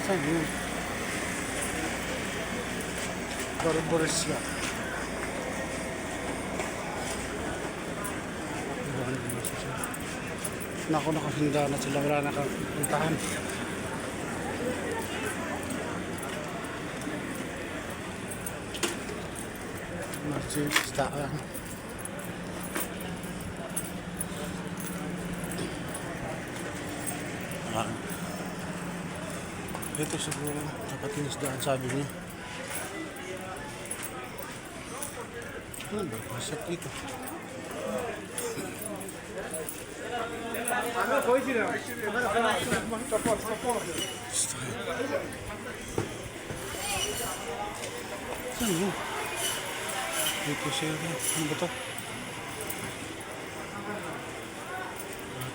Saan yun? Barbaresya. Naku, nakahinda na sila. Wala na kang puntahan. Masistaan. Ito siguro dapat tinisdaan, sabi niya. Ano ba? Masat dito. Saan mo? Ito siya. Ano ba ito?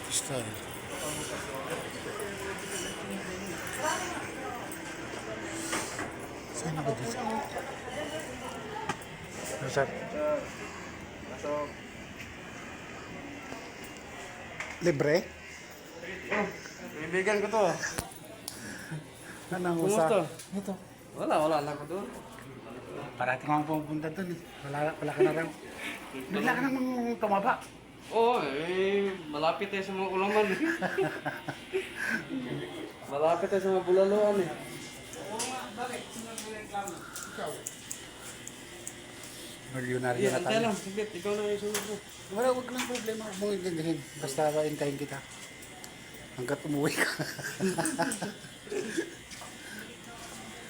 Style. Saan ako dito? Saan? Libre? Oh, kaibigan ko to. Anong Kumusta? Ito. Wala lang ko doon. Parating ako pupunta doon. Wala ka na raw. Bigla ka namang tumaba. Oo, malapit tayo sa mga ulaman. Malapit tayo sa mga bulaluan eh. Milyonaryo na Antay tayo. lang, sigit, ikaw na yung sunod mo. Wala, huwag lang problema. Huwag mong intindihin. Basta hintayin kita. Hanggat umuwi ka.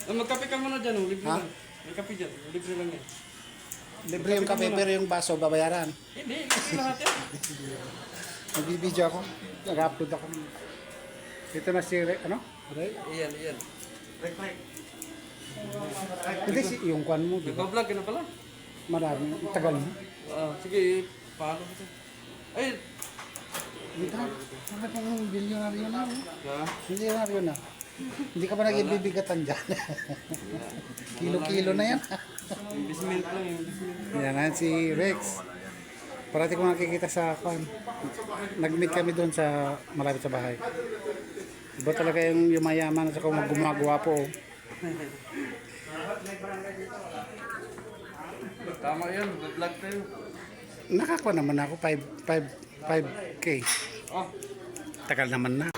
Magkape ka muna dyan, libre Ha? lang. May kape dyan, libre lang yan. Libre yung kape, pero yung baso, babayaran. Hindi, libre lahat yan. Nagbibideo ako. Nag-upload ako. Ito na si, ano? Ray? Iyan. Hindi, yung kwan mo. Diba? Nagpa-vlog ka na pala? Marami. Tagal mo. Sige, paano ko ito? Ay, Dito. Bakit yung bilyonaryo na? ha? Bilyonaryo na. Hindi ka pa nag-ibibigatan dyan. Kilo-kilo na yan. Investment lang, investment. Yan na si Rex. Parati ko nakikita sa kwan. Nag-meet kami doon sa malapit sa bahay. Iba talaga yung yumayaman at saka gumagawa po. Tama yan, mag-vlog tayo. Nakakuha naman ako 5K. Oh, Tagal naman na.